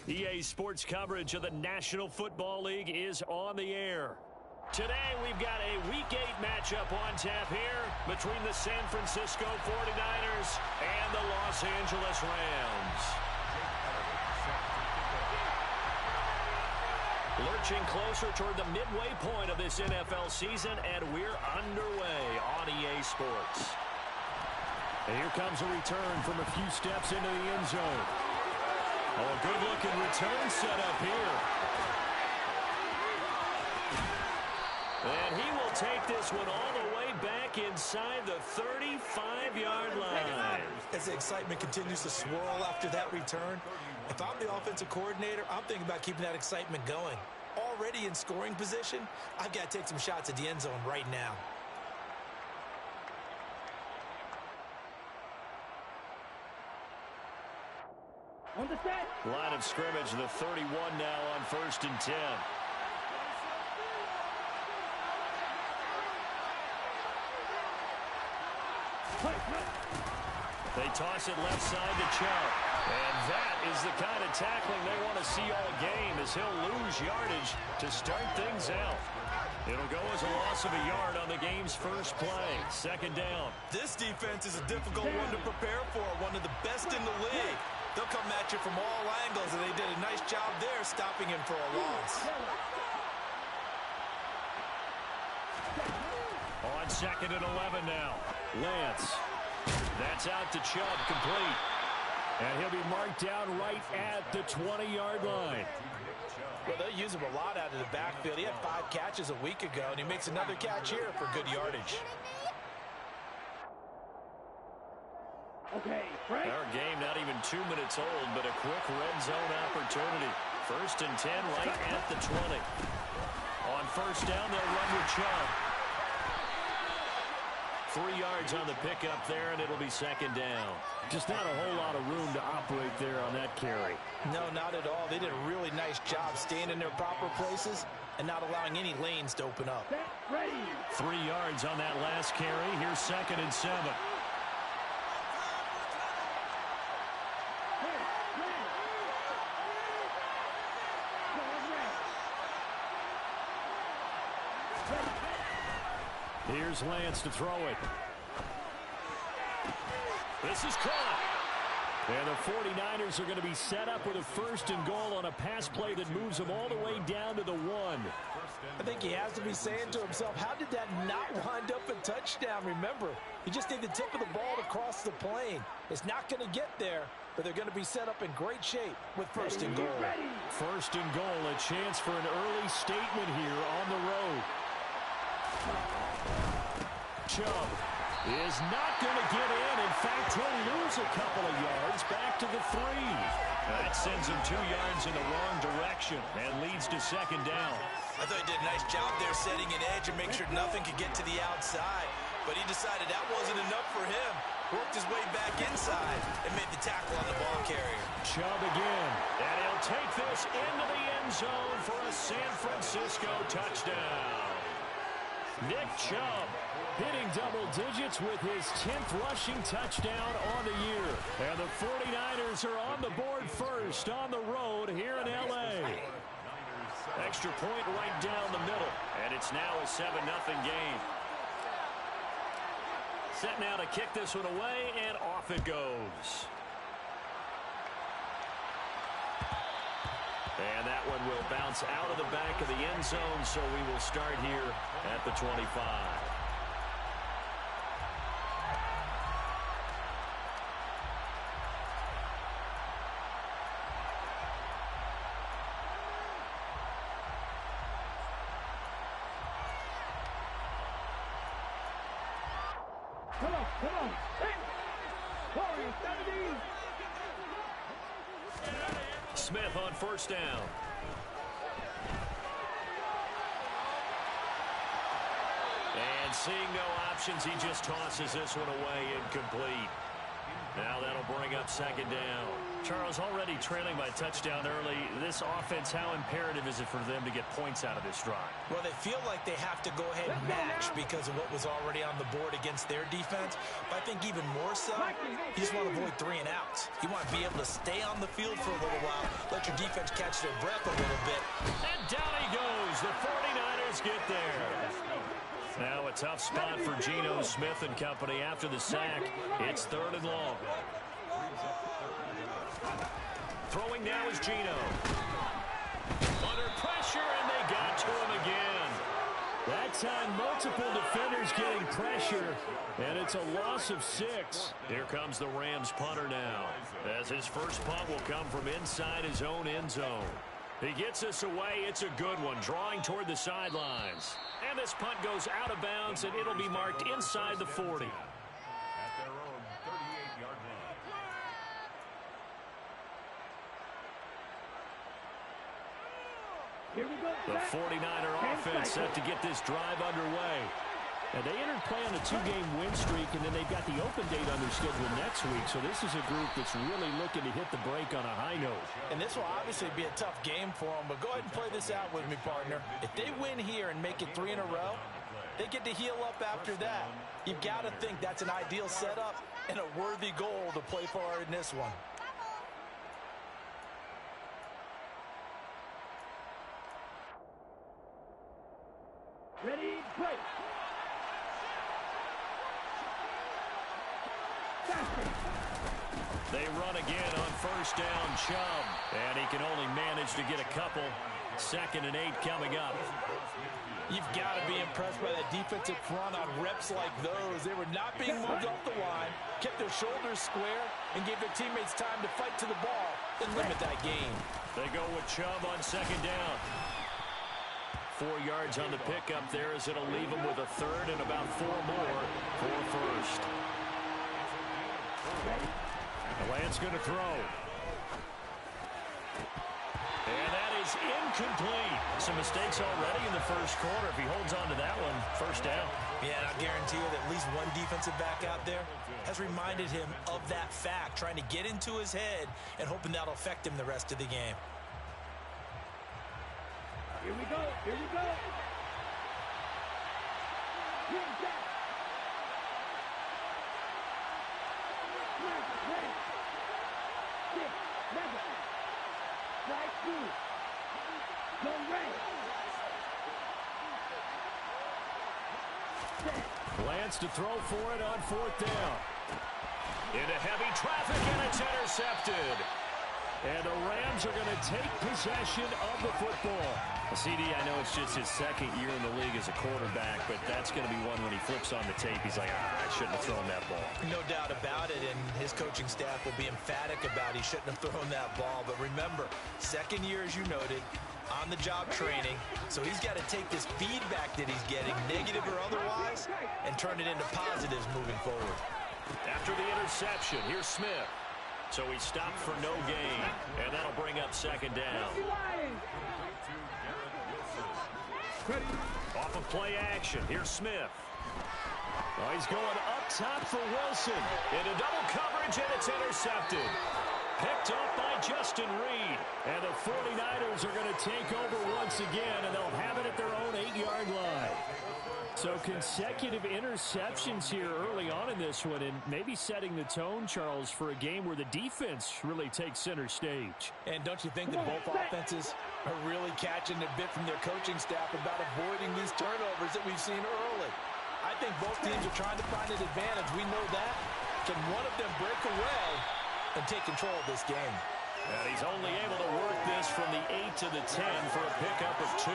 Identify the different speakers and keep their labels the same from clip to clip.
Speaker 1: EA Sports coverage of the National Football League is on the air. Today, we've got a Week 8 matchup on tap here between the San Francisco 49ers and the Los Angeles Rams. Lurching closer toward the midway point of this NFL season, and we're underway on EA Sports.
Speaker 2: And here comes a return from a few steps into the end zone. Oh, a good-looking return set up here.
Speaker 1: And he will take this one all the way back inside the 35-yard line.
Speaker 3: As the excitement continues to swirl after that return, if I'm the offensive coordinator, I'm thinking about keeping that excitement going. Already in scoring position, I've got to take some shots at the end zone right now.
Speaker 1: Line of scrimmage, the 31 now on 1st and 10. They toss it left side to Chubb. And that is the kind of tackling they want to see all game, as he'll lose yardage to start things out. It'll go as a loss of a yard on the game's first play. 2nd down.
Speaker 3: This defense is a difficult one to prepare for, one of the best in the league. They'll come at you from all angles, and they did a nice job there stopping him for a loss.
Speaker 1: On 2nd and 11 now. Lance. That's out to Chubb, complete.
Speaker 2: And he'll be marked down right at the 20-yard line.
Speaker 3: Well, they'll use him a lot out of the backfield. He had 5 catches a week ago, and he makes another catch here for good yardage.
Speaker 2: Okay, Frank.
Speaker 1: Our game not even 2 minutes old, but a quick red zone opportunity. 1st and 10 right at the 20. On 1st down, they'll run with Chubb. 3 yards on the pickup there, and it'll be 2nd down.
Speaker 2: Just not a whole lot of room to operate there on that carry.
Speaker 3: No, not at all. They did a really nice job staying in their proper places and not allowing any lanes to open up.
Speaker 1: 3 yards on that last carry. Here's 2nd and 7.
Speaker 2: Here's Lance to throw it.
Speaker 1: This is caught.
Speaker 2: And the 49ers are going to be set up with a 1st and goal on a pass play that moves them all the way down to the 1.
Speaker 3: I think he has to be saying to himself, how did that not wind up a touchdown? Remember, he just need the tip of the ball to cross the plane. It's not going to get there, but they're going to be set up in great shape with 1st and goal.
Speaker 2: 1st and goal, a chance for an early statement here on the road. Chubb is not going to get in. In fact, he'll lose a couple of yards back to the 3.
Speaker 1: That sends him 2 yards in the wrong direction and leads to 2nd down.
Speaker 3: I thought he did a nice job there setting an edge and make sure nothing could get to the outside. But he decided that wasn't enough for him. Worked his way back inside and made the tackle on the ball carrier.
Speaker 1: Chubb again. And he'll take this into the end zone for a San Francisco touchdown. Nick Chubb
Speaker 2: hitting double digits with his 10th rushing touchdown on the year.
Speaker 1: And the 49ers are on the board first on the road here in L.A. Extra point right down the middle. And it's now a 7-0 game. Set now to kick this one away, and off it goes. And that one will bounce out of the back of the end zone, so we will start here at the 25.
Speaker 2: Come on.
Speaker 1: Smith on 1st down. And seeing no options, he just tosses this one away incomplete. Now that'll bring up 2nd down. Charles, already trailing by touchdown early. This offense, how imperative is it for them to get points out of this drive?
Speaker 3: Well, they feel like they have to go ahead and match because of what was already on the board against their defense. But I think even more so, you just want to avoid 3 and outs. You want to be able to stay on the field for a little while, let your defense catch their breath a little bit.
Speaker 1: And down he goes. The 49ers get there. Now a tough spot for Geno Smith and company after the sack. It's 3rd and long. Throwing now is Geno. Under pressure, and they got to him again.
Speaker 2: That time, multiple defenders getting pressure, and it's a loss of 6.
Speaker 1: Here comes the Rams punter now, as his first punt will come from inside his own end zone. He gets us away. It's a good one, drawing toward the sidelines. And this punt goes out of bounds, and it'll be marked inside the 40. The 49er offense set to get this drive underway.
Speaker 2: And they entered play on a 2-game win streak, and then they've got the open date on their schedule next week. So this is a group that's really looking to hit the break on a high note.
Speaker 3: And this will obviously be a tough game for them, but go ahead and play this out with me, partner. If they win here and make it 3 in a row, they get to heal up after that. You've got to think that's an ideal setup and a worthy goal to play for in this one.
Speaker 4: Ready, break.
Speaker 1: They run again on first down, Chubb. And he can only manage to get a couple. 2nd and 8 coming up.
Speaker 3: You've got to be impressed by that defensive front on reps like those. They were not being moved off the line, kept their shoulders square, and gave their teammates time to fight to the ball and limit that gain.
Speaker 1: They go with Chubb on 2nd down. 4 yards on the pickup there as it'll leave them with a 3rd and about 4 more for first.
Speaker 2: Lance going to throw.
Speaker 1: And that is incomplete. Some mistakes already in the first quarter. If he holds on to that one, first down.
Speaker 3: Yeah, and I'll guarantee you that at least one defensive back out there has reminded him of that fact, trying to get into his head and hoping that'll affect him the rest of the game.
Speaker 4: Here we go. Here we go. Here's that. Ready. 6, 7. Right through. Go right.
Speaker 2: Lance to throw for it on 4th down.
Speaker 1: Into heavy traffic, and it's intercepted.
Speaker 2: And the Rams are going to take possession of the football.
Speaker 1: CD, I know it's just his 2nd year in the league as a quarterback, but that's going to be one when he flips on the tape. He's like, I shouldn't have thrown that ball.
Speaker 3: No doubt about it, and his coaching staff will be emphatic about he shouldn't have thrown that ball. But remember, 2nd year, as you noted, on-the-job training. So he's got to take this feedback that he's getting, negative or otherwise, and turn it into positives moving forward.
Speaker 1: After the interception, here's Smith. So he stopped for no gain, and that'll bring up 2nd down. Off of play action, here's Smith.
Speaker 2: Oh, he's going up top for Wilson.
Speaker 1: Into double coverage, and it's intercepted.
Speaker 2: Picked up by Justin Reed. And the 49ers are going to take over once again, and they'll have it at their own 8-yard line. So consecutive interceptions here early on in this one, and maybe setting the tone, Charles, for a game where the defense really takes center stage.
Speaker 3: And don't you think that both offenses are really catching a bit from their coaching staff about avoiding these turnovers that we've seen early? I think both teams are trying to find an advantage. We know that. Can one of them break away and take control of this game?
Speaker 1: And he's only able to work this from the 8 to the 10 for a pickup of 2.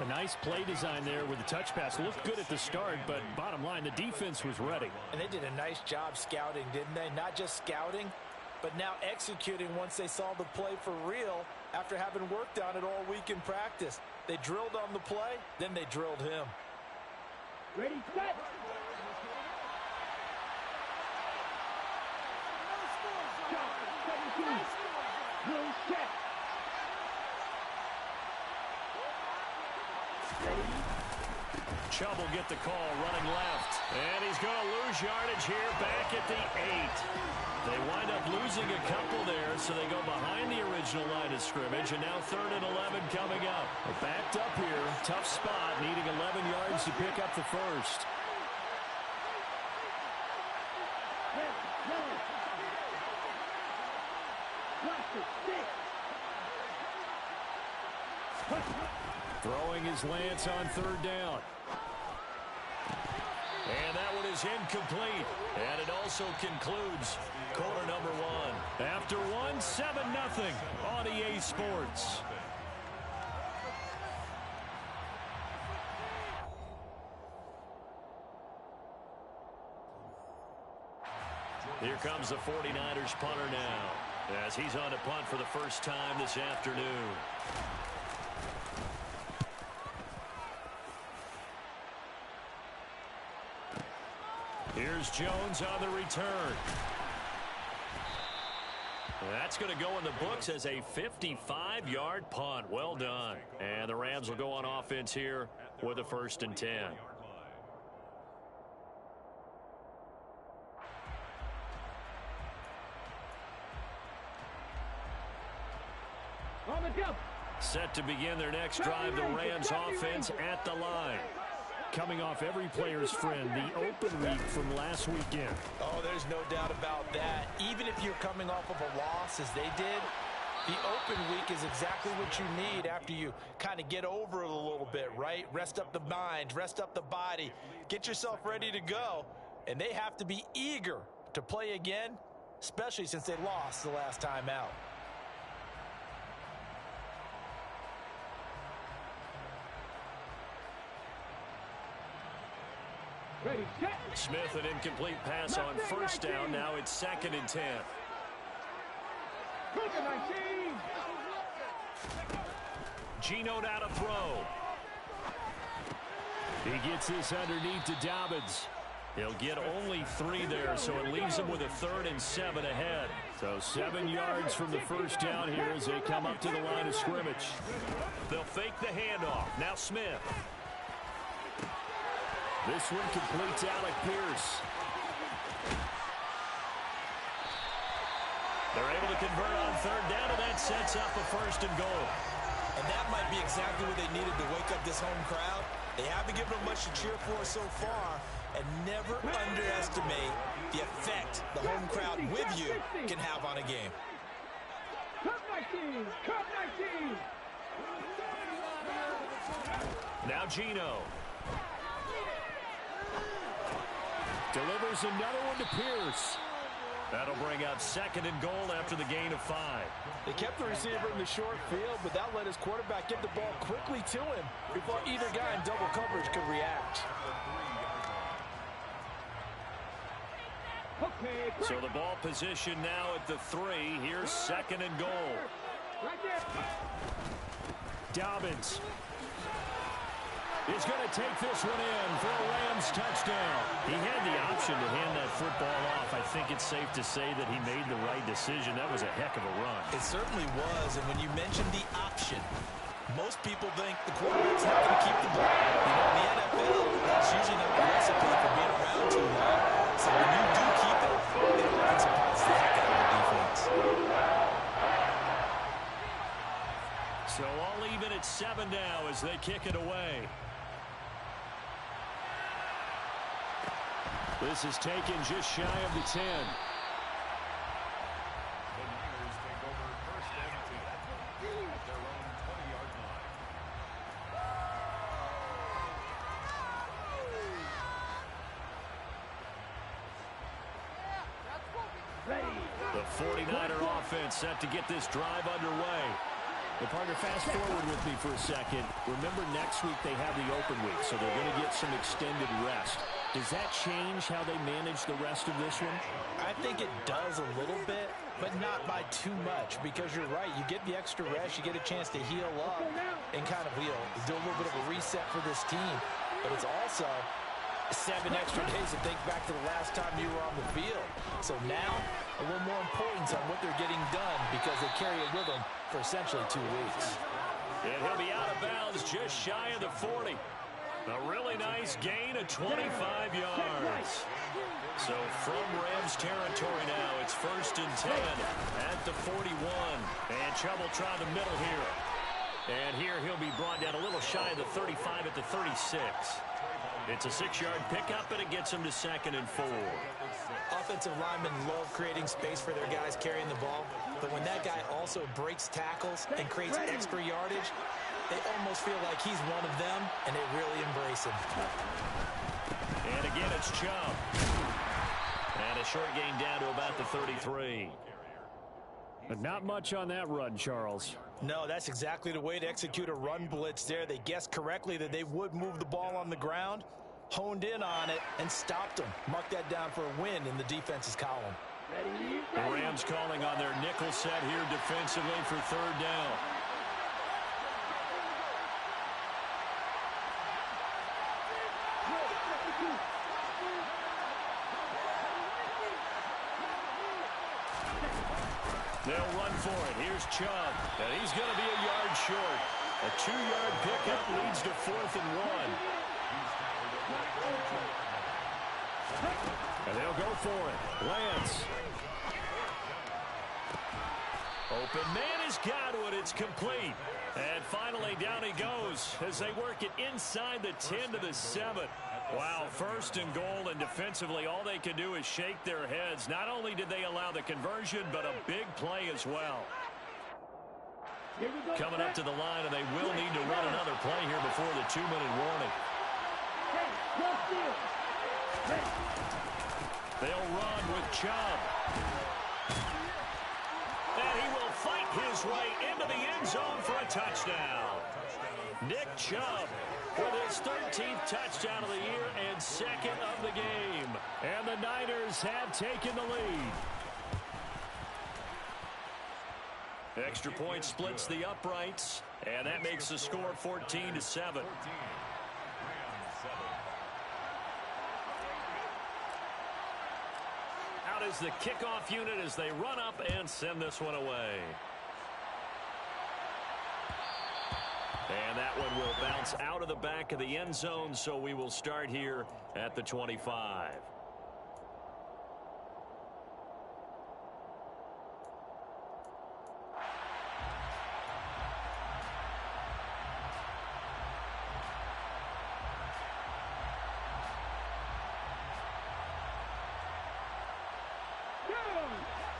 Speaker 2: A nice play design there with the touch pass. Looked good at the start, but bottom line, the defense was ready.
Speaker 3: And they did a nice job scouting, didn't they? Not just scouting, but now executing once they saw the play for real after having worked on it all week in practice. They drilled on the play, then they drilled him.
Speaker 4: Ready, set. Blue check.
Speaker 1: Chubb will get the call running left. And he's going to lose yardage here back at the 8. They wind up losing a couple there, so they go behind the original line of scrimmage, and now 3rd and 11 coming up.
Speaker 2: They're backed up here. Tough spot, needing 11 yards to pick up the first. Throwing his Lance on 3rd down.
Speaker 1: And that one is incomplete. And it also concludes quarter number 1.
Speaker 2: After one, 7-0 on EA Sports.
Speaker 1: Here comes the 49ers punter now, as he's on to punt for the first time this afternoon. Here's Jones on the return. That's going to go in the books as a 55-yard punt. Well done. And the Rams will go on offense here with a 1st and 10. Set to begin their next drive, the Rams offense at the line.
Speaker 2: Coming off every player's friend, the open week from last weekend.
Speaker 3: Oh, there's no doubt about that. Even if you're coming off of a loss as they did, the open week is exactly what you need after you kind of get over it a little bit, right? Rest up the mind, rest up the body, get yourself ready to go. And they have to be eager to play again, especially since they lost the last time out.
Speaker 4: Ready, set.
Speaker 1: Smith, an incomplete pass on 1st down. Now it's 2nd and 10. Geno now to throw.
Speaker 2: He gets this underneath to Dobbins.
Speaker 1: He'll get only 3 there, so it leaves him with a 3rd and 7 ahead.
Speaker 2: So 7 yards from the first down here as they come up to the line of scrimmage.
Speaker 1: They'll fake the handoff. Now Smith.
Speaker 2: This one completes Alec Pierce.
Speaker 1: They're able to convert on 3rd down, and that sets up a 1st and goal.
Speaker 3: And that might be exactly what they needed to wake up this home crowd. They haven't given them much to cheer for so far, and never underestimate the effect the home crowd with you can have on a game.
Speaker 4: Cut 19! Cut 19!
Speaker 1: Now Geno.
Speaker 2: Delivers another one to Pierce.
Speaker 1: That'll bring up 2nd and goal after the gain of 5.
Speaker 3: They kept the receiver in the short field, but that let his quarterback get the ball quickly to him before either guy in double coverage could react.
Speaker 4: Okay,
Speaker 1: So the ball position now at the 3. Here's 2nd and goal.
Speaker 4: right there.
Speaker 2: Dobbins is going to take this one in for a Rams touchdown.
Speaker 1: He had the option to hand that football off. I think it's safe to say that he made the right decision. That was a heck of a run.
Speaker 3: It certainly was, and when you mentioned the option, most people think the quarterback's not going to keep the ball. You know, in the NFL, that's usually not the recipe for being around too long. So when you do keep it, it often surprises the heck out of the defense.
Speaker 1: So all even at 7 now as they kick it away.
Speaker 2: This is taken just shy of the 10.
Speaker 1: The 49er offense set to get this drive underway.
Speaker 2: The partner, fast forward with me for a second. Remember, next week they have the open week, so they're going to get some extended rest. Does that change how they manage the rest of this one?
Speaker 3: I think it does a little bit, but not by too much, because you're right. You get the extra rest, you get a chance to heal up and kind of do a little bit of a reset for this team. But it's also 7 extra days to think back to the last time you were on the field. So now, a little more importance on what they're getting done because they carry it with them for essentially 2 weeks.
Speaker 1: And he'll be out of bounds just shy of the 40. A really nice gain of 25 yards. So from Rams territory now, it's 1st and 10 at the 41. And Chubb will try the middle here. And here he'll be brought down a little shy of the 35 at the 36. It's a 6-yard pickup, and it gets him to 2nd and 4.
Speaker 3: Offensive linemen love creating space for their guys carrying the ball. But when that guy also breaks tackles and creates extra yardage, they almost feel like he's one of them, and they really embrace him.
Speaker 1: And again, it's Chubb. And a short gain down to about the 33.
Speaker 2: But not much on that run, Charles.
Speaker 3: No, that's exactly the way to execute a run blitz there. They guessed correctly that they would move the ball on the ground, honed in on it, and stopped them. Mark that down for a win in the defense's column.
Speaker 1: The Rams calling on their nickel set here defensively for 3rd down. They'll run for it. Here's Chubb, and he's going to be a yard short. A 2-yard pickup leads to 4th and 1.
Speaker 2: And they'll go for it. Lance.
Speaker 1: Open man has got it. It's complete. And finally down he goes as they work it inside the 10 to the 7. Wow, 1st and goal, and defensively all they can do is shake their heads. Not only did they allow the conversion, but a big play as well. Coming up to the line, and they will need to run another play here before the 2-minute warning. They'll run with Chubb. And he will fight his way into the end zone for a touchdown. Nick Chubb with his 13th touchdown of the year and 2nd of the game.
Speaker 2: And the Niners have taken the lead.
Speaker 1: Extra point splits the uprights, and that makes the score 14 to 7. Out is the kickoff unit as they run up and send this one away. And that one will bounce out of the back of the end zone, so we will start here at the 25.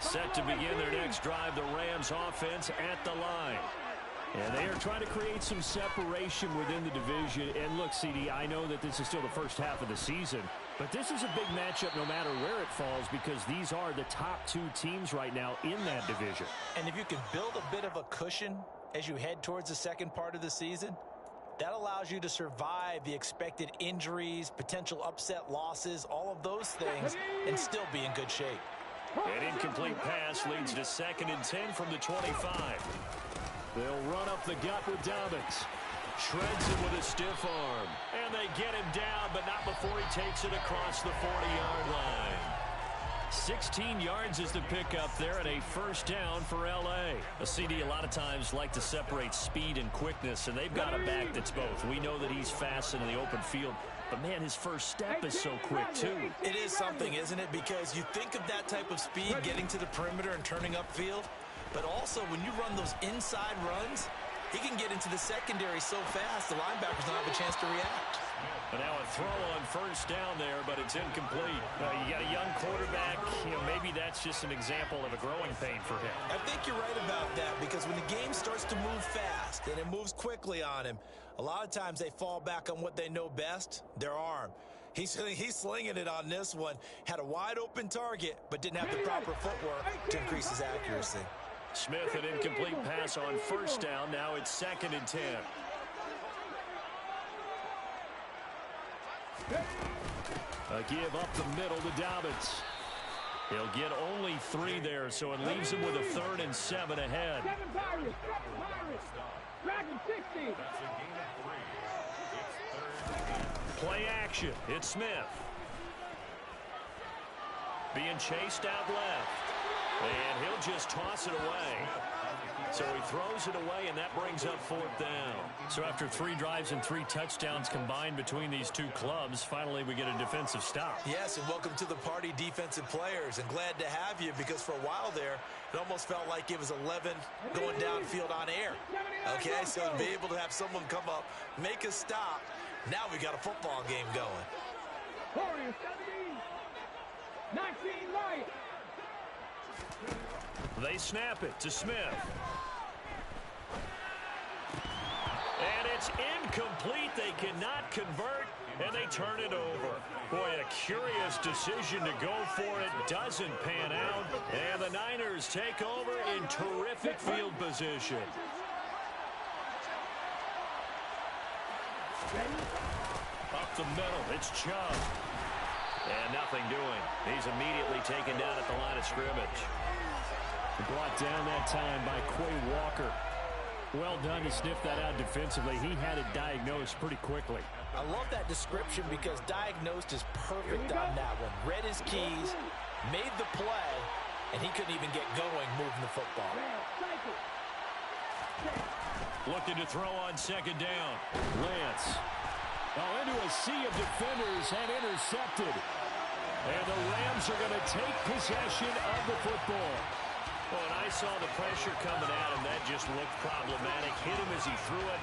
Speaker 1: Set to begin their next drive, the Rams offense at the line.
Speaker 2: And they are trying to create some separation within the division. And look, CD, I know that this is still the first half of the season, but this is a big matchup no matter where it falls, because these are the top 2 teams right now in that division.
Speaker 3: And if you can build a bit of a cushion as you head towards the second part of the season, that allows you to survive the expected injuries, potential upset losses, all of those things, and still be in good shape.
Speaker 1: An incomplete pass leads to 2nd and 10 from the 25.
Speaker 2: They'll run up the gut with Dobbins.
Speaker 1: Shreds him with a stiff arm. And they get him down, but not before he takes it across the 40-yard line. 16 yards is the pickup there, and a 1st down for L.A. The CD a lot of times like to separate speed and quickness, and they've got a back that's both. We know that he's fast in the open field, but, man, his first step is so quick, too.
Speaker 3: It is something, isn't it? Because you think of that type of speed getting to the perimeter and turning upfield, but also when you run those inside runs, he can get into the secondary so fast the linebackers don't have a chance to react.
Speaker 1: And now a throw on 1st down there, but it's incomplete. You got a young quarterback. Maybe that's just an example of a growing pain for him.
Speaker 3: I think you're right about that, because when the game starts to move fast and it moves quickly on him, a lot of times they fall back on what they know best, their arm. He's slinging it on this one. Had a wide open target, but didn't have the proper footwork to increase his accuracy.
Speaker 1: Smith, an incomplete pass on 1st down. Now it's 2nd and 10.
Speaker 2: A give up the middle to Dobbins.
Speaker 1: He'll get only 3 there, so it leaves him with a 3rd and 7 ahead. Play action. It's Smith. Being chased out left. And he'll just toss it away. So he throws it away, and that brings up 4th down.
Speaker 2: So after 3 drives and 3 touchdowns combined between these two clubs, finally we get a defensive stop.
Speaker 3: Yes, and welcome to the party, defensive players. And glad to have you, because for a while there, it almost felt like it was 11 going downfield on air. Okay, so to be able to have someone come up, make a stop, now we got a football game going.
Speaker 4: Warriors 17, 19 right.
Speaker 1: They snap it to Smith. And it's incomplete. They cannot convert, and they turn it over. Boy, a curious decision to go for it. Doesn't pan out, and the Niners take over in terrific field position. Up the middle, it's Chubb. And nothing doing. He's immediately taken down at the line of scrimmage.
Speaker 2: Brought down that time by Quay Walker. Well done to sniff that out defensively. He had it diagnosed pretty quickly.
Speaker 3: I love that description because diagnosed is perfect on that one. Read his keys, made the play, and he couldn't even get going moving the football.
Speaker 1: Looking to throw on 2nd down.
Speaker 2: Lance. Into a sea of defenders and intercepted. And the Rams are going to take possession of the football.
Speaker 1: Well, and I saw the pressure coming at him. That just looked problematic. Hit him as he threw it,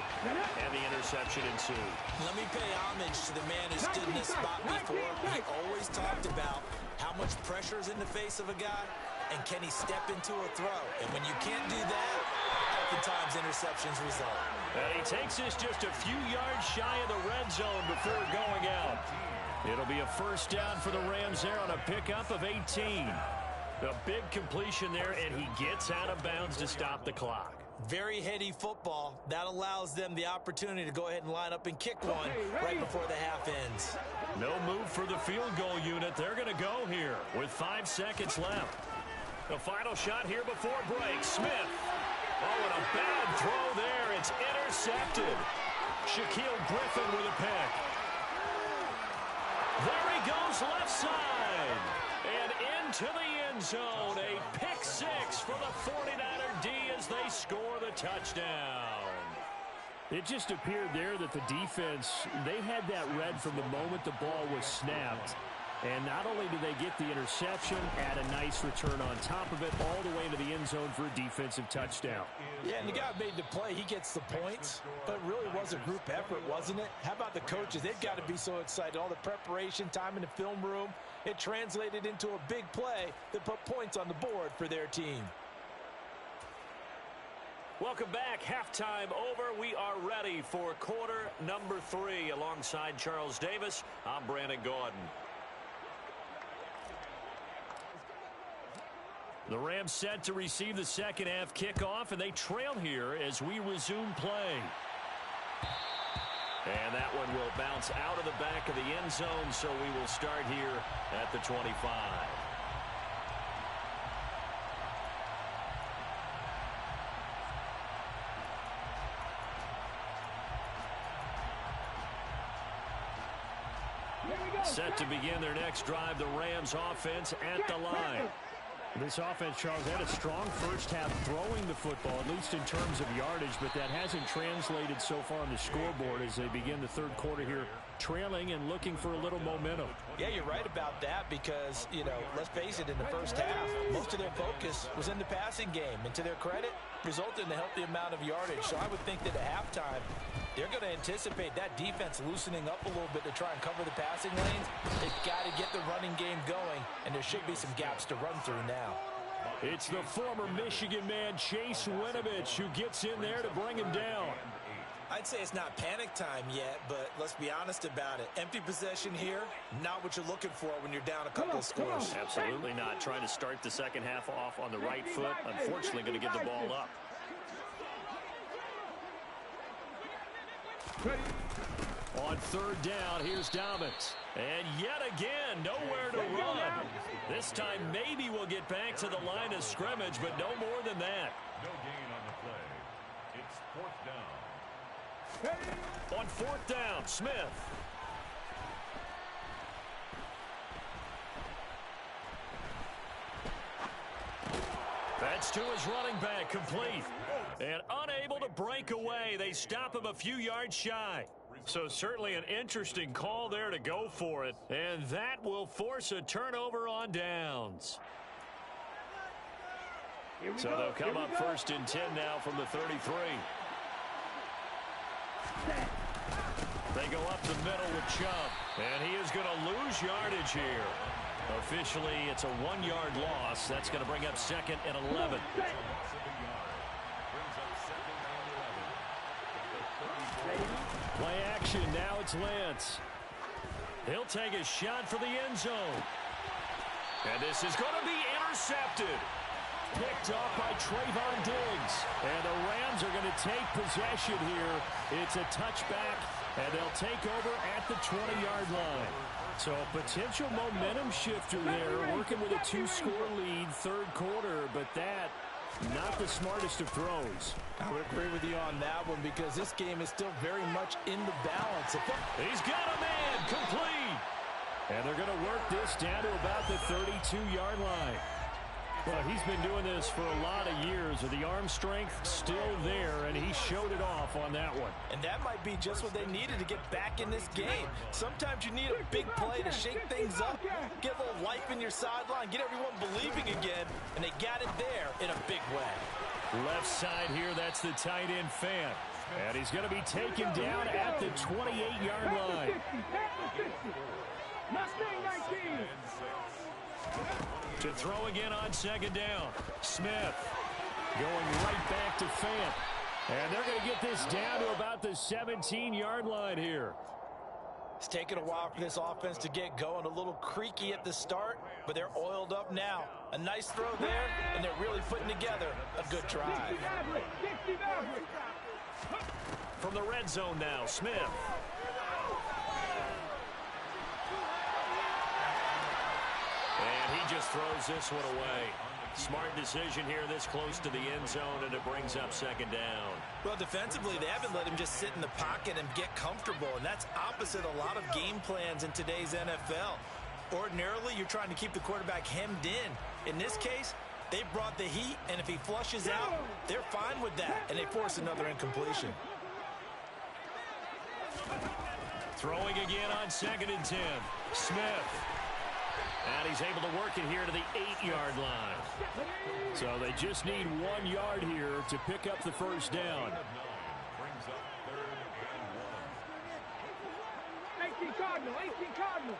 Speaker 1: and the interception ensued.
Speaker 3: Let me pay homage to the man who stood in this spot before. He always talked about how much pressure is in the face of a guy, and can he step into a throw. And when you can't do that, oftentimes interceptions result.
Speaker 1: And he takes this just a few yards shy of the red zone before going out. It'll be a 1st down for the Rams there on a pickup of 18. A big completion there, and he gets out of bounds to stop the clock.
Speaker 3: Very heady football. That allows them the opportunity to go ahead and line up and kick one right before the half ends.
Speaker 1: No move for the field goal unit. They're going to go here with 5 seconds left. The final shot here before break. Smith. Oh, and a bad throw there. It's intercepted. Shaquille Griffin with a pick. There he goes left side. And into the end zone. A pick 6 for the 49er D as they score the touchdown.
Speaker 2: It just appeared there that the defense, they had that read from the moment the ball was snapped. And not only do they get the interception, add a nice return on top of it, all the way to the end zone for a defensive touchdown.
Speaker 3: Yeah, and the guy made the play. He gets the points, but it really was a group effort, wasn't it? How about the coaches? They've got to be so excited. All the preparation, time in the film room, it translated into a big play that put points on the board for their team.
Speaker 1: Welcome back. Halftime over. We are ready for quarter number 3. Alongside Charles Davis, I'm Brandon Gordon. The Rams set to receive the second half kickoff, and they trail here as we resume play. And that one will bounce out of the back of the end zone, so we will start here at the 25. Set to begin their next drive, the Rams offense at the line.
Speaker 2: This offense, Charles, had a strong first half throwing the football, at least in terms of yardage, but that hasn't translated so far on the scoreboard as they begin the third quarter here, trailing and looking for a little momentum.
Speaker 3: Yeah, you're right about that because, you know, let's face it, in the first half, most of their focus was in the passing game. And to their credit, resulted in a healthy amount of yardage. So I would think that at halftime, they're going to anticipate that defense loosening up a little bit to try and cover the passing lanes. They've got to get the running game going, and there should be some gaps to run through now.
Speaker 2: It's the former Michigan man, Chase Winovich, who gets in there to bring him down.
Speaker 3: I'd say it's not panic time yet, but let's be honest about it. Empty possession here, not what you're looking for when you're down a couple of scores.
Speaker 1: Absolutely not. Trying to start the second half off on the right foot. Unfortunately, going to give the ball up.
Speaker 2: On third down, here's Dobbins.
Speaker 1: And yet again, nowhere to run. This time, maybe we'll get back to the line of scrimmage, but no more than that.
Speaker 5: No gain on the play. It's fourth down.
Speaker 1: On fourth down, Smith. Gets to his running back, complete. And unable to break away. They stop him a few yards shy. So certainly an interesting call there to go for it. And that will force a turnover on downs. So they'll come up 1st and 10 now from the 33. They go up the middle with Chubb. And he is going to lose yardage here. Officially, it's a 1-yard loss. That's going to bring up 2nd and 11. Play action. Now it's Lance. He'll take a shot for the end zone. And this is going to be intercepted. Picked off by Trayvon Diggs. And the Rams are going to take possession here. It's a touchback, and they'll take over at the 20-yard line. So a potential momentum shifter there, working with a 2-score lead, 3rd quarter, but that, not the smartest of throws.
Speaker 3: I would agree with you on that one because this game is still very much in the balance.
Speaker 1: He's got a man, complete. And they're going to work this down to about the 32-yard line. Well, he's been doing this for a lot of years, with the arm strength still there, and he showed it off on that one.
Speaker 3: And that might be just what they needed to get back in this game. Sometimes you need a big play to shake things up, get a little life in your sideline, get everyone believing again, and they got it there in a big way.
Speaker 1: Left side here, that's the tight end Fant. And he's going to be taken down at the 28-yard line. To throw again on 2nd down. Smith going right back to Fant. And they're going to get this down to about the 17-yard line here.
Speaker 3: It's taken a while for this offense to get going. A little creaky at the start, but they're oiled up now. A nice throw there, and they're really putting together a good drive.
Speaker 1: From the red zone now, Smith. And he just throws this one away. Smart decision here this close to the end zone, and it brings up 2nd down.
Speaker 3: Well, defensively, they haven't let him just sit in the pocket and get comfortable, and that's opposite a lot of game plans in today's NFL. Ordinarily, you're trying to keep the quarterback hemmed in. In this case, they brought the heat, and if he flushes out, they're fine with that, and they force another incompletion.
Speaker 1: Throwing again on 2nd and 10. Smith. And he's able to work it here to the 8-yard line. So they just need 1 yard here to pick up the first down.
Speaker 5: Brings up 3rd and 1.
Speaker 4: 18 Cardinal, 18 Cardinal.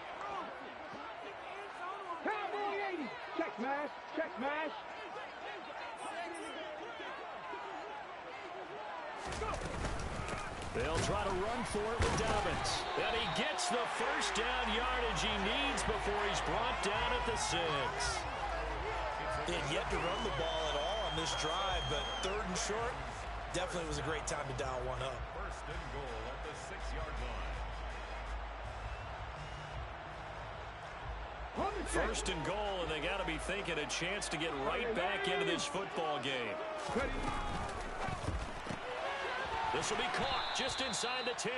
Speaker 4: Cowboy 80. Check mash, check mash.
Speaker 1: They'll try to run for it with Dobbins. And he gets the first down yardage he needs before he's brought down at the 6.
Speaker 3: They had yet to run the ball at all on this drive, but 3rd and short definitely was a great time to dial one up.
Speaker 5: 1st and goal at the 6-yard line.
Speaker 1: 1st and goal, and they got to be thinking a chance to get right back into this football game. This will be caught just inside the 10.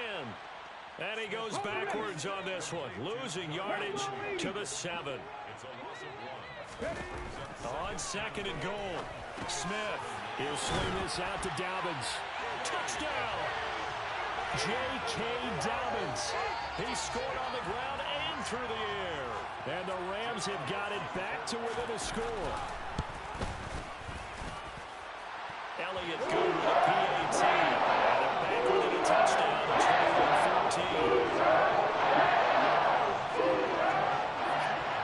Speaker 1: And he goes backwards on this one, losing yardage to the 7.
Speaker 5: It's a loss of 1.
Speaker 1: On 2nd and goal, Smith. He'll swing this out to Dobbins. Touchdown! J.K. Dobbins. He scored on the ground and through the air. And the Rams have got it back to within a score. Elliott good with a PAT. And they're back within a touchdown, 21-14.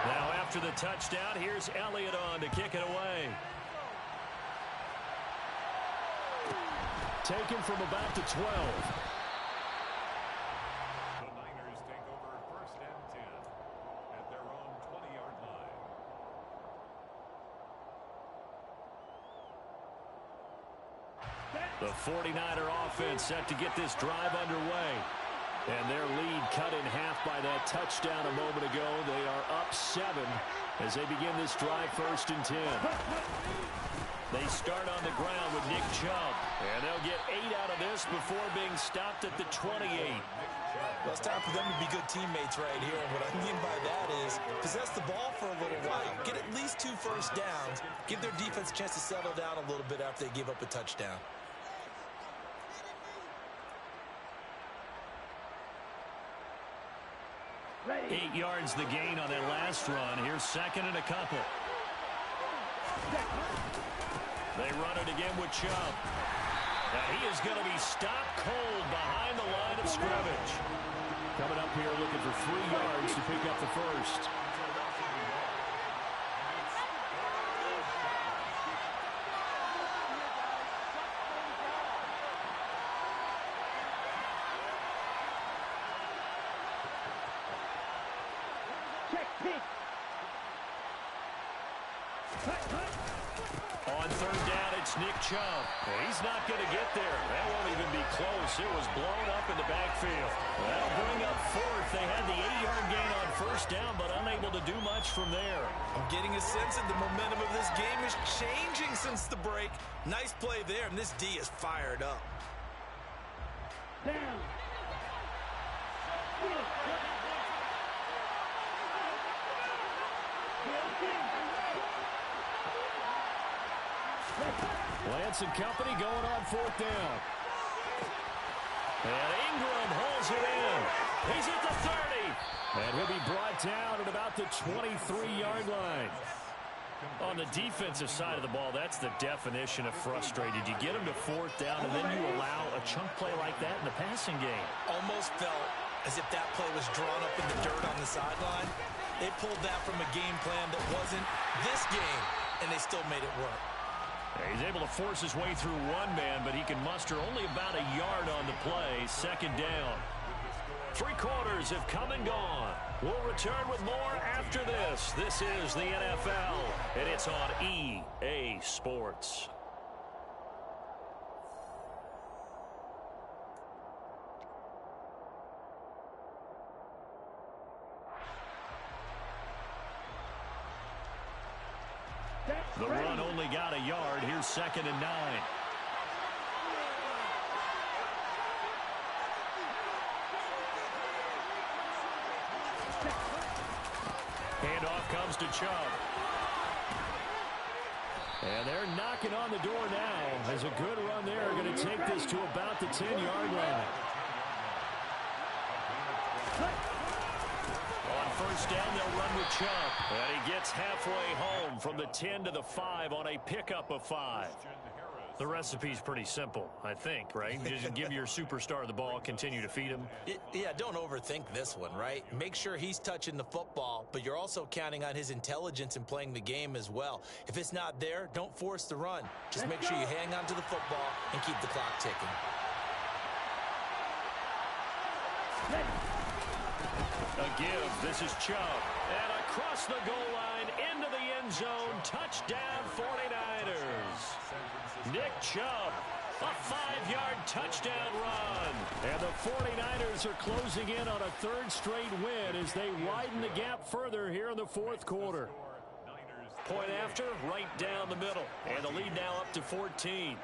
Speaker 1: Now after the touchdown, here's Elliott on to kick it away. Taken from about the 12.
Speaker 5: The Niners take over 1st and 10 at their own 20-yard line.
Speaker 1: The 49er offense set to get this drive underway. And their lead cut in half by that touchdown a moment ago. They are up 7 as they begin this drive 1st and 10.
Speaker 2: They start on the ground with Nick Chubb. And they'll get 8 out of this before being stopped at the 28.
Speaker 3: Well, it's time for them to be good teammates right here. And what I mean by that is possess the ball for a little while. Get at least 2 first downs. Give their defense a chance to settle down a little bit after they give up a touchdown.
Speaker 2: Ready. 8 yards the gain on that last run. Here's second and a couple. They run it again with Chubb. Now he is going to be stopped cold behind the line of scrimmage. Coming up here looking for 3 yards to pick up the first. On third down, it's Nick Chubb. He's not going to get there. That won't even be close. It was blown up in the backfield. That'll bring up fourth. They had the 8-yard gain on first down, but unable to do much from there.
Speaker 3: I'm getting a sense that the momentum of this game is changing since the break. Nice play there, and this D is fired up.
Speaker 4: Down.
Speaker 2: Lance and company going on fourth down. And Ingram holds it in. He's at the 30. And he'll be brought down at about the 23-yard line. On the defensive side of the ball, that's the definition of frustrated. You get them to fourth down, and then you allow a chunk play like that in the passing game.
Speaker 3: Almost felt as if that play was drawn up in the dirt on the sideline. They pulled that from a game plan that wasn't this game, and they still made it work.
Speaker 2: He's able to force his way through one man, but he can muster only about a yard on the play. Second down. 3 quarters have come and gone. We'll return with more after this. This is the NFL, and it's on EA Sports. The run only got a yard. Here's second and 9. Handoff comes to Chubb. And they're knocking on the door now. As a good run there, going to take this to about the 10-yard line. On first down, they'll run with Chubb. And he gets halfway home from the 10 to the 5 on a pickup of 5. The recipe's pretty simple, I think, right? Just give your superstar the ball, continue to feed him.
Speaker 3: Yeah, don't overthink this one, right? Make sure he's touching the football, but you're also counting on his intelligence in playing the game as well. If it's not there, don't force the run. Just make sure you hang on to the football and keep the clock ticking.
Speaker 2: A give. This is Chubb. And across the goal line, into the end zone. Touchdown, 49ers. Nick Chubb, a 5-yard touchdown run. And the 49ers are closing in on a third straight win as they widen the gap further here in the fourth quarter. Point after, right down the middle. And the lead now up to 14.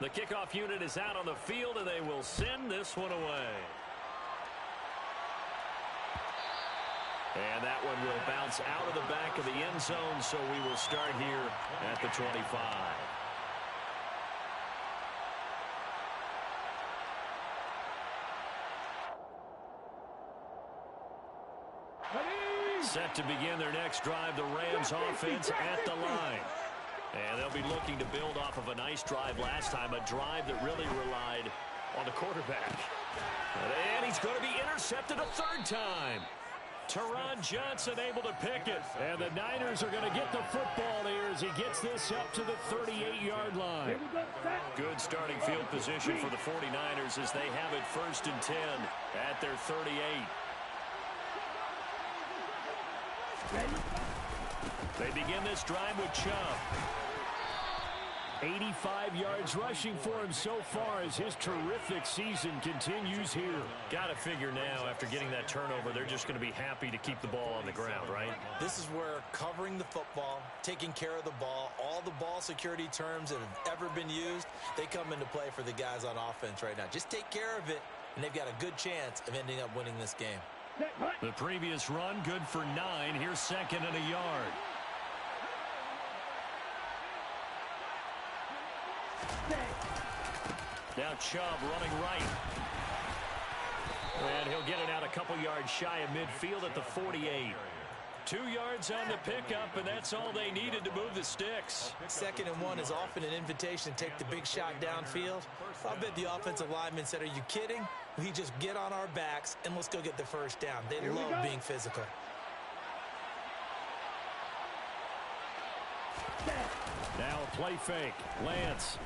Speaker 2: The kickoff unit is out on the field, and they will send this one away. And that one will bounce out of the back of the end zone, so we will start here at the 25. Set to begin their next drive, the Rams offense at the line. And they'll be looking to build off of a nice drive last time, a drive that really relied on the quarterback. And he's going to be intercepted a third time. Teron Johnson able to pick it. And the Niners are going to get the football here as he gets this up to the 38-yard line. Good starting field position for the 49ers as they have it first and 10 at their 38. They begin this drive with Chubb. 85 yards rushing for him so far as his terrific season continues here.
Speaker 1: Got to figure now, after getting that turnover, they're just going to be happy to keep the ball on the ground, right?
Speaker 3: This is where covering the football, taking care of the ball, all the ball security terms that have ever been used, they come into play for the guys on offense right now. Just take care of it, and they've got a good chance of ending up winning this game.
Speaker 2: The previous run, good for 9. Here's second and a yard.
Speaker 1: Now Chubb running right. And he'll get it out a couple yards shy of midfield at the 48.
Speaker 2: 2 yards on the pickup, and that's all they needed to move the sticks.
Speaker 3: 2nd and 1 is often an invitation to take the big shot downfield. I'll bet the offensive lineman said, are you kidding? We just get on our backs, and let's go get the first down. They love being physical.
Speaker 2: Now a play fake. Lance.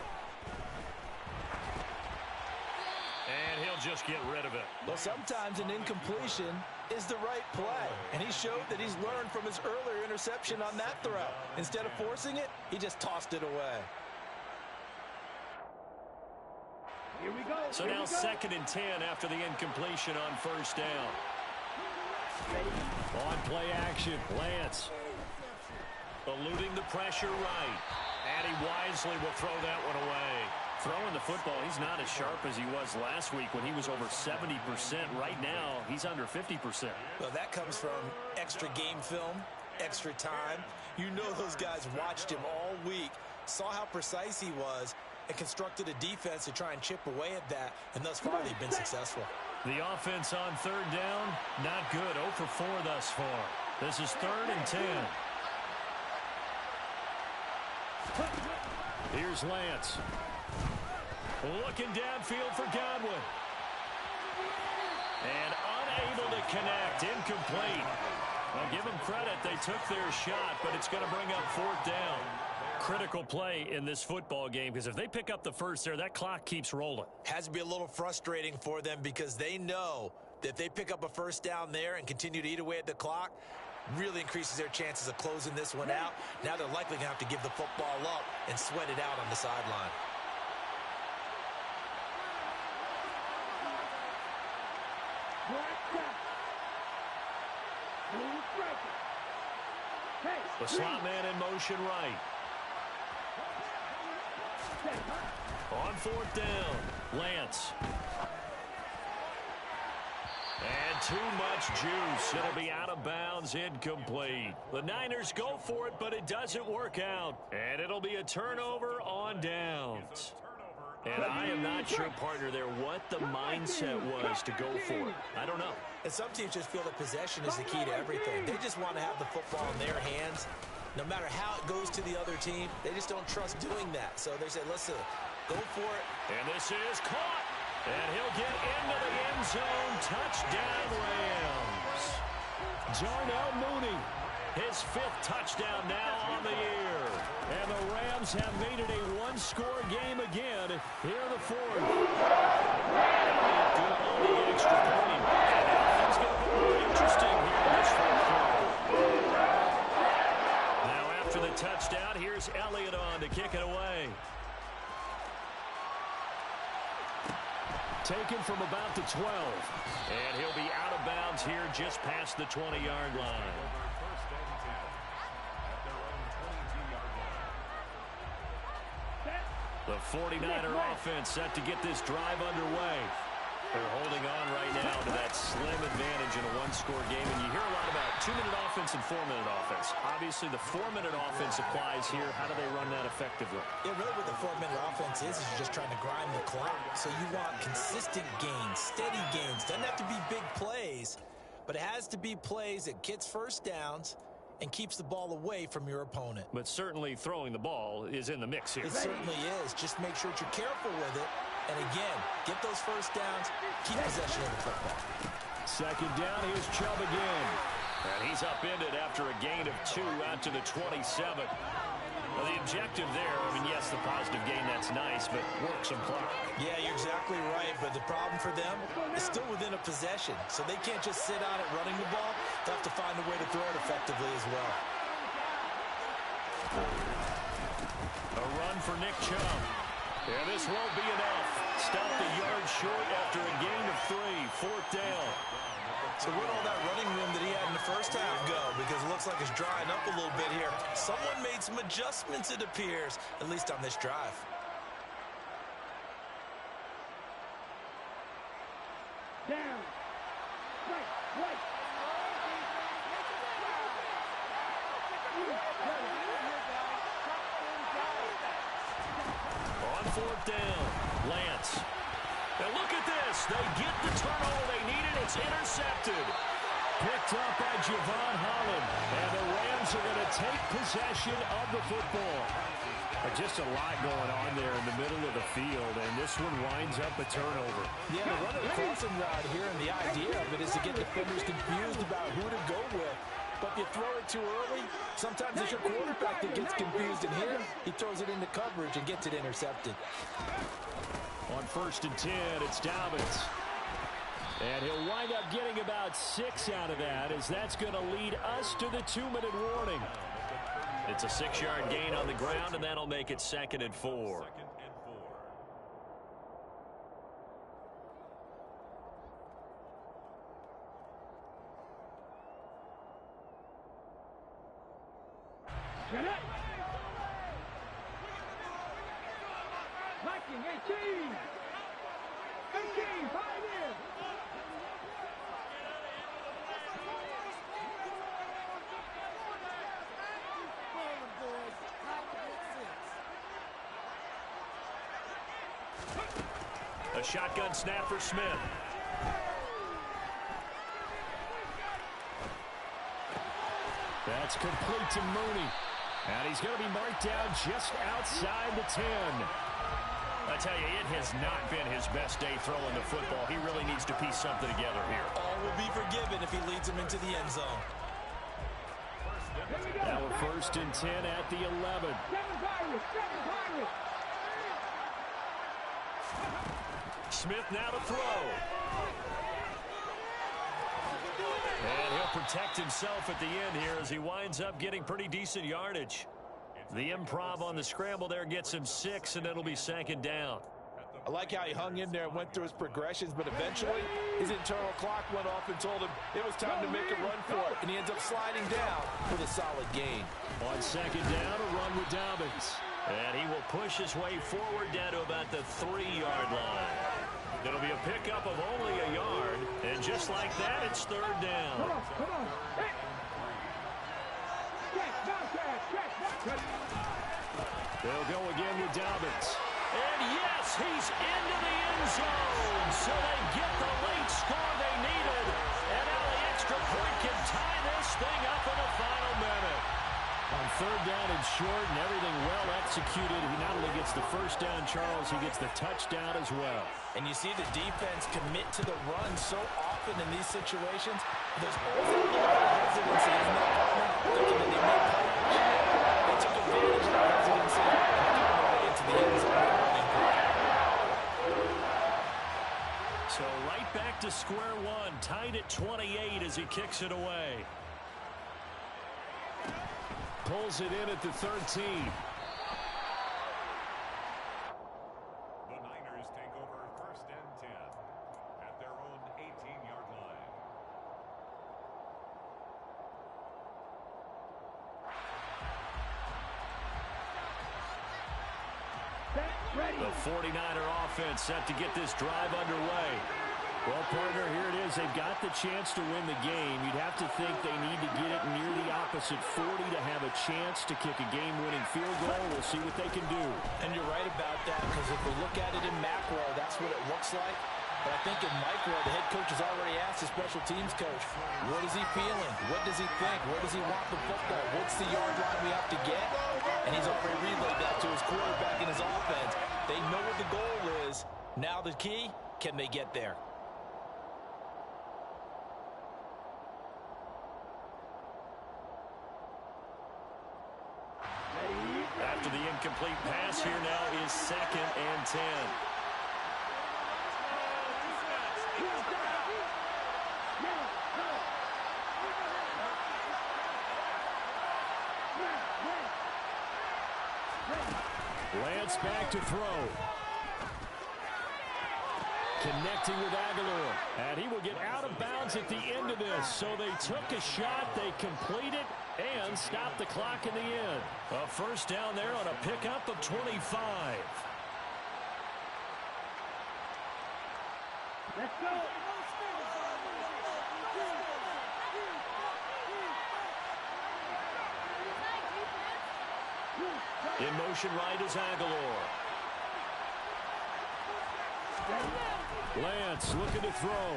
Speaker 1: And he'll just get rid of it.
Speaker 3: Well, sometimes an incompletion is the right play, and he showed that he's learned from his earlier interception on that throw. Instead of forcing it, he just tossed it away.
Speaker 4: Here we go.
Speaker 2: So now 2nd and 10 after the incompletion on first down. On play action, Lance. Eluding the pressure right. And he wisely will throw that one away. Throwing the football, he's not as sharp as he was last week when he was over 70%. Right now, he's under 50%.
Speaker 3: Well, that comes from extra game film, extra time. You know those guys watched him all week, saw how precise he was, and constructed a defense to try and chip away at that, and thus far they've been successful.
Speaker 2: The offense on 3rd down, not good. 0 for 4 thus far. This is 3rd and 10. Here's Lance. Looking downfield for Godwin. And unable to connect. Incomplete. I'll give them credit. They took their shot, but it's going to bring up 4th down. Critical play in this football game, because if they pick up the first there, that clock keeps rolling.
Speaker 3: Has to be a little frustrating for them because they know that if they pick up a first down there and continue to eat away at the clock, really increases their chances of closing this one out. Now they're likely going to have to give the football up and sweat it out on the sideline.
Speaker 2: The slot man in motion right. On 4th down, Lance. And too much juice. It'll be out of bounds, incomplete. The Niners go for it, but it doesn't work out. And it'll be a turnover on downs. And I am not sure, partner, there what the mindset was to go for it. I don't know.
Speaker 3: And some teams just feel that possession is the key to everything. They just want to have the football in their hands. No matter how it goes to the other team, they just don't trust doing that. So they say, listen, go for it.
Speaker 2: And this is caught. And he'll get into the end zone. Touchdown, Rams. Darnell Mooney, his 5th touchdown now on the year. And the Rams have made it a one-score game again. Here are the 4th. Good on the extra point. And now things get a bit more interesting here in this 4th quarter. Now after the touchdown, here's Elliott on to kick it away. Taken from about the 12. And he'll be out of bounds here just past the 20-yard line. The 49er offense set to get this drive underway. They're holding on right now to that slim advantage in a one-score game. And you hear a lot about 2-minute offense and 4-minute offense. Obviously, the 4-minute offense applies here. How do they run that effectively?
Speaker 3: Yeah, really what the 4-minute offense is you're just trying to grind the clock. So you want consistent gains, steady gains. Doesn't have to be big plays, but it has to be plays that gets first downs and keeps the ball away from your opponent.
Speaker 2: But certainly throwing the ball is in the mix here.
Speaker 3: It certainly is. Just make sure that you're careful with it. And again, get those first downs, keep possession of the football.
Speaker 2: 2nd down, here's Chubb again. And he's upended after a gain of 2 out to the 27. Well, the objective there, I mean, yes, the positive gain, that's nice, but work some clock. Yeah,
Speaker 3: you're exactly right, but the problem for them is still within a possession. So they can't just sit on it running the ball. They'll have to find a way to throw it effectively as well.
Speaker 1: A run for Nick Chubb. And this won't be enough. Stopped a yard short after a gain of 3. 4th down.
Speaker 3: So where'd all that running room that he had in the first half go? Because it looks like it's drying up a little bit here. Someone made some adjustments, it appears, at least on this drive.
Speaker 4: Down. Right.
Speaker 1: On 4th down, Lance. And look at this. They get the turnover they needed. It's intercepted.
Speaker 2: Picked up by Javon Holland. And the Rams are going to take possession of the football. Just a lot going on there in the middle of the field, and this one winds up a turnover.
Speaker 3: Yeah, the running crossing route here, and the idea of it is to get defenders confused about who to go with. But if you throw it too early, sometimes it's your quarterback that gets confused, and here he throws it into coverage and gets it intercepted.
Speaker 2: On 1st and 10, it's Dobbins. And he'll wind up getting about 6 out of that, as that's going to lead us to the 2-minute warning.
Speaker 1: It's a 6-yard gain on the ground, and that'll make it 2nd and 4.
Speaker 4: Get it. Viking 18. 18. 5 in.
Speaker 1: A shotgun snap for Smith.
Speaker 2: That's complete to Mooney. And he's going to be marked down just outside the 10.
Speaker 1: I tell you, it has not been his best day throwing the football. He really needs to piece something together here.
Speaker 3: All will be forgiven if he leads them into the end zone.
Speaker 2: Now a 1st and 10 at the 11.
Speaker 4: 7 Pirates.
Speaker 1: Smith now to throw. And he'll protect himself at the end here as he winds up getting pretty decent yardage. The improv on the scramble there gets him 6, and it'll be 2nd down.
Speaker 3: I like how he hung in there and went through his progressions, but eventually his internal clock went off and told him it was time to make a run for it, and he ends up sliding down with a solid gain.
Speaker 2: On 2nd down, a run with Dobbins.
Speaker 1: And he will push his way forward down to about the 3-yard line. It'll be a pickup of only a yard, and just like that, it's 3rd down.
Speaker 4: Come on. Hey. Check.
Speaker 2: They'll go again with Dobbins.
Speaker 1: And yes, he's into the end zone. So they get the late score they needed. And now the extra point can tie this thing up in the final minute.
Speaker 2: On 3rd down and short, and everything well executed. He not only gets the 1st down, Charles, he gets the touchdown as well.
Speaker 3: And you see the defense commit to the run so often in these situations. There's always a little bit of hesitancy, isn't there, partner? Thinking that they may play action. They took advantage of that hesitancy and found their way into the end zone.
Speaker 1: So right back to square one, tied at 28 as he kicks it away.
Speaker 2: Pulls it in at the 13.
Speaker 5: The Niners take over 1st and 10 at their own 18-yard line.
Speaker 1: The 49er offense set to get this drive underway.
Speaker 2: Well, partner, here it is. They've got the chance to win the game. You'd have to think they need to get it near the opposite 40 to have a chance to kick a game-winning field goal. We'll see what they can do.
Speaker 3: And you're right about that, because if we look at it in macro, that's what it looks like. But I think in micro, the head coach has already asked the special teams coach, what is he feeling? What does he think? Where does he want the football? What's the yard line we have to get? And he's already relayed that to his quarterback and his offense. They know what the goal is. Now the key, can they get there?
Speaker 1: After the incomplete pass, here now is 2nd and 10.
Speaker 2: Lance back to throw. Connecting with Aguilar. And he will get out of bounds at the end of this. So they took a shot, they complete it, and stop the clock in the end. A first down there on a pickup of 25.
Speaker 4: Let's go.
Speaker 2: In motion right is Aguilar. Lance looking to throw.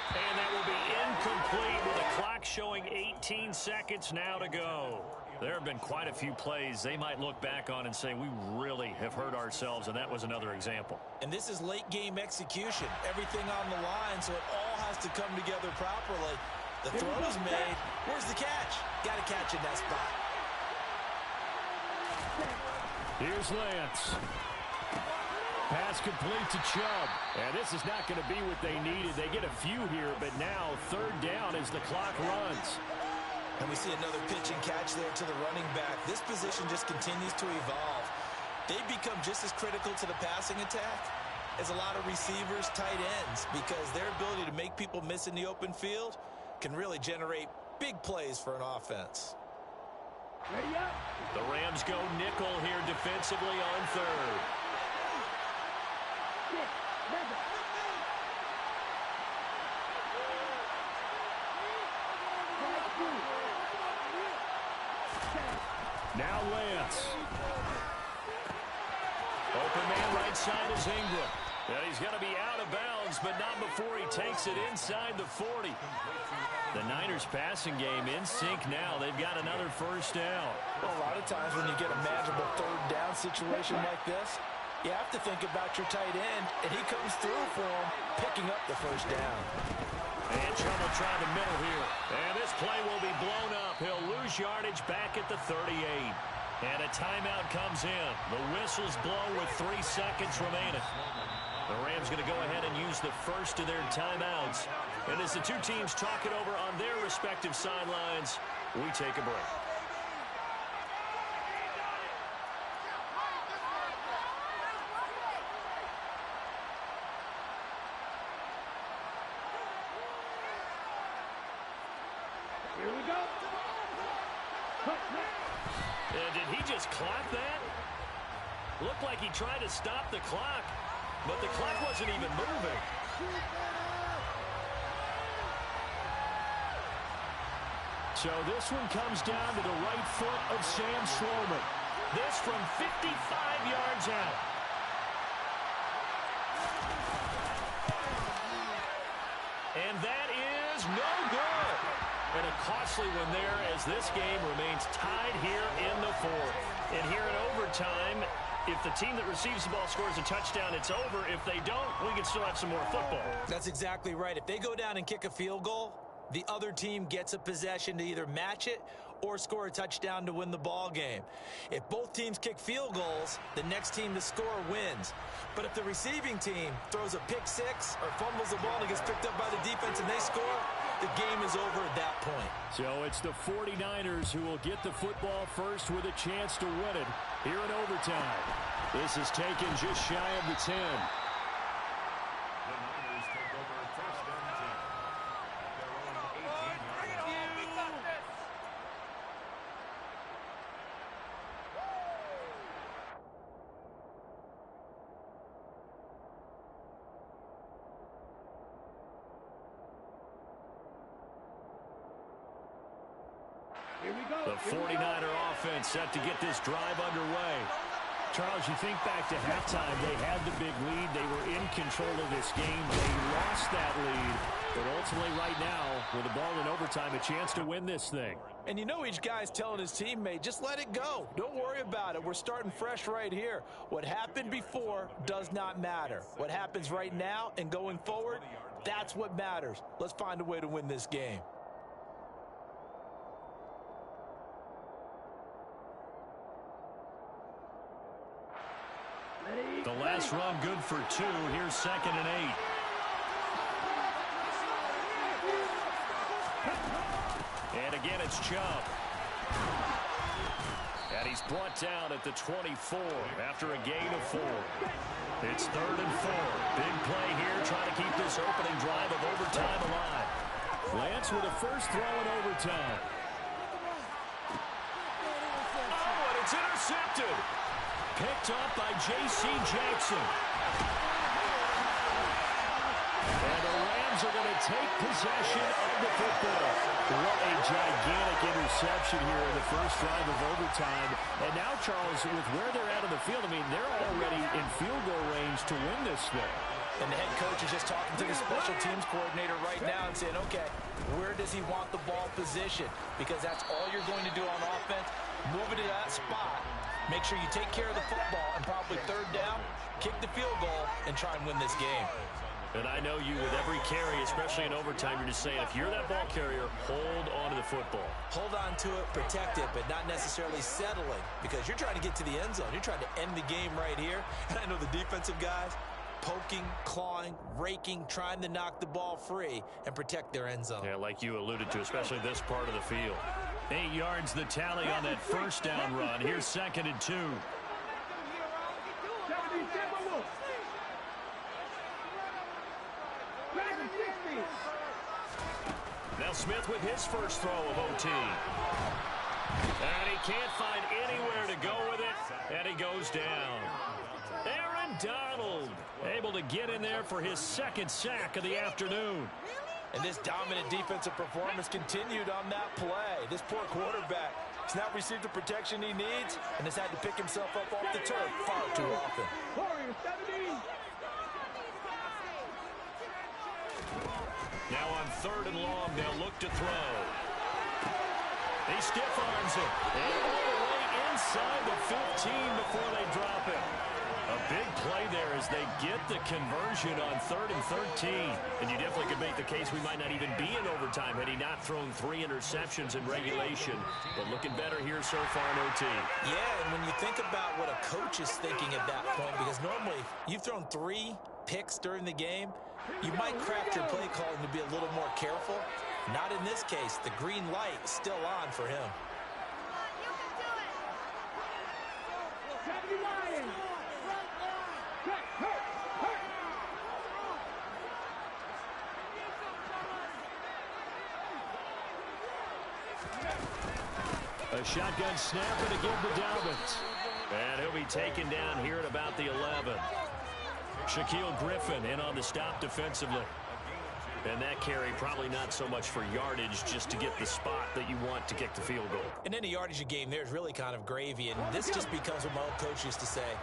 Speaker 1: And that will be incomplete with a clock showing 18 seconds now to go. There have been quite a few plays they might look back on and say, we really have hurt ourselves, and that was another example.
Speaker 3: And this is late game execution. Everything on the line, so it all has to come together properly. The throw is made. Where's the catch? Got to catch in that spot.
Speaker 2: Here's Lance. Pass complete to Chubb. And this is not going to be what they needed. They get a few here, but now third down as the clock runs.
Speaker 3: And we see another pitch and catch there to the running back. This position just continues to evolve. They become just as critical to the passing attack as a lot of receivers, tight ends, because their ability to make people miss in the open field can really generate big plays for an offense.
Speaker 4: Ready up.
Speaker 1: The Rams go nickel here defensively on third.
Speaker 2: Now Lance.
Speaker 1: Open man right side is Ingram. And he's going to be out of bounds, but not before he takes it inside the 40. The Niners passing game in sync now. They've got another first down.
Speaker 3: Well, a lot of times when you get a manageable third down situation like this, you have to think about your tight end, and he comes through for him, picking up the first down.
Speaker 1: And trouble trying the middle here. And this play will be blown up. He'll lose yardage back at the 38. And a timeout comes in. The whistle's blown with 3 seconds remaining. The Rams going to go ahead and use the first of their timeouts. And as the two teams talk it over on their respective sidelines, we take a break.
Speaker 4: Here we go.
Speaker 1: And did he just clock that? Looked like he tried to stop the clock, but the clock wasn't even moving.
Speaker 2: So this one comes down to the right foot of Sam Sloman.
Speaker 1: This from 55 yards out. And that is no good. And a costly one there as this game remains tied here in the fourth. And here in overtime, if the team that receives the ball scores a touchdown, it's over. If they don't, we can still have some more football.
Speaker 3: That's exactly right. If they go down and kick a field goal, the other team gets a possession to either match it or score a touchdown to win the ball game. If both teams kick field goals, the next team to score wins. But if the receiving team throws a pick six or fumbles the ball and it gets picked up by the defense and they score, the game is over at that point.
Speaker 2: So it's the 49ers who will get the football first with a chance to win it here in overtime. This is taken just shy of the 10.
Speaker 5: The Niners take over first and 10 at their own 18-yard line.
Speaker 4: Here we go.
Speaker 1: The 49er offense set to get this drive underway.
Speaker 2: Charles, you think back to halftime, they had the big lead. They were in control of this game. They lost that lead. But ultimately right now, with the ball in overtime, a chance to win this thing.
Speaker 3: And you know each guy's telling his teammate, just let it go. Don't worry about it. We're starting fresh right here. What happened before does not matter. What happens right now and going forward, that's what matters. Let's find a way to win this game.
Speaker 1: The last run good for 2. Here's 2nd and 8. And again, it's Chubb. And he's brought down at the 24 after a gain of 4. It's 3rd and 4. Big play here, trying to keep this opening drive of overtime alive.
Speaker 2: Lance with a first throw in overtime.
Speaker 1: Oh, and it's intercepted. Picked up by J.C. Jackson. And the Rams are going to take possession of the football. What a gigantic interception here in the first drive of overtime. And now, Charles, with where they're at on the field, I mean, they're already in field goal range to win this thing.
Speaker 3: And the head coach is just talking to the special teams coordinator right now and saying, okay, where does he want the ball positioned? Because that's all you're going to do on offense. Move it to that spot. Make sure you take care of the football, and probably 3rd down, kick the field goal, and try and win this game.
Speaker 1: And I know you, with every carry, especially in overtime, you're just saying, if you're that ball carrier, hold on to the football.
Speaker 3: Hold on to it, protect it, but not necessarily settling, because you're trying to get to the end zone. You're trying to end the game right here. And I know the defensive guys, poking, clawing, raking, trying to knock the ball free and protect their end zone.
Speaker 1: Yeah, like you alluded to, especially this part of the field. 8 yards the tally on that first down run. Here's 2nd and 2. Now Smith with his first throw of OT. And he can't find anywhere to go with it, and he goes down. Aaron Donald able to get in there for his 2nd sack of the afternoon.
Speaker 3: And this dominant defensive performance continued on that play. This poor quarterback has not received the protection he needs and has had to pick himself up off the turf far too often.
Speaker 1: Now on 3rd and long, they'll look to throw. He stiff arms it. And all the way inside the 15 before they drop it. A big play there as they get the conversion on 3rd and 13. And you definitely could make the case we might not even be in overtime had he not thrown 3 interceptions in regulation. But looking better here so far in OT.
Speaker 3: Yeah, and when you think about what a coach is thinking at that point, because normally you've thrown 3 picks during the game, you might craft your play calling to be a little more careful. Not in this case. The green light is still on for him.
Speaker 2: A shotgun snap and a give to Dobbins.
Speaker 1: And he'll be taken down here at about the 11. Shaquille Griffin in on the stop defensively. And that carry probably not so much for yardage, just to get the spot that you want to kick the field goal.
Speaker 3: And any yardage of game there is really kind of gravy. And this just becomes what my old coach used to say.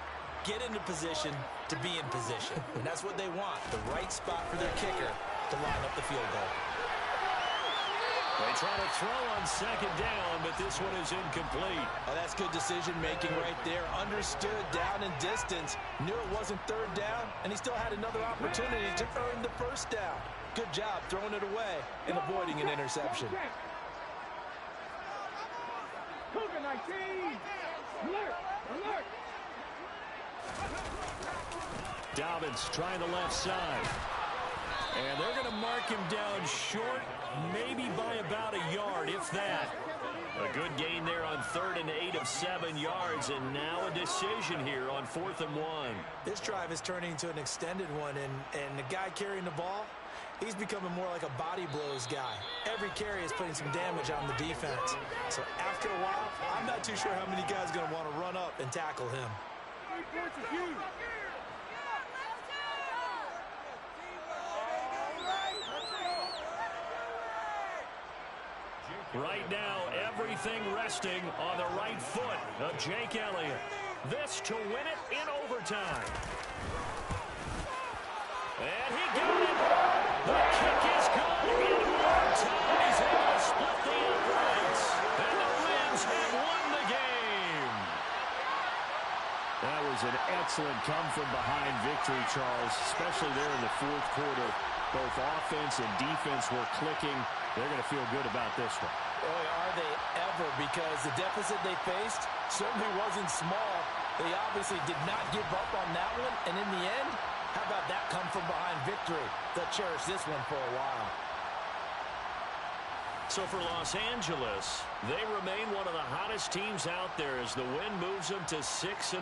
Speaker 3: Get into position to be in position. And that's what they want. The right spot for their kicker to line up the field goal.
Speaker 1: They try to throw on 2nd down, but this one is incomplete.
Speaker 3: Oh, that's good decision-making right there. Understood down and distance. Knew it wasn't 3rd down, and he still had another opportunity to earn the 1st down. Good job throwing it away and avoiding an interception.
Speaker 4: Cougar 19! Alert! Alert!
Speaker 2: Dobbins trying the left side. And they're going to mark him down short, maybe by about a yard, if that.
Speaker 1: A good gain there on 3rd and 8 of 7 yards, and now a decision here on 4th and 1.
Speaker 3: This drive is turning into an extended one, and the guy carrying the ball, he's becoming more like a body blows guy. Every carry is putting some damage on the defense. So after a while, I'm not too sure how many guys are going to want to run up and tackle him.
Speaker 4: 3 points is huge.
Speaker 1: Right now, everything resting on the right foot of Jake Elliott. This to win it in overtime. And he got it. The kick is good in overtime. He's able to split the uprights. And the Rams have won the game.
Speaker 2: That was an excellent come-from-behind victory, Charles, especially there in the 4th quarter. Both offense and defense were clicking. They're going to feel good about this one.
Speaker 3: Boy, are they ever, because the deficit they faced certainly wasn't small. They obviously did not give up on that one, and in the end, how about that come-from-behind victory? They'll cherish this one for a while.
Speaker 1: So for Los Angeles, they remain one of the hottest teams out there as the win moves them to 6-1.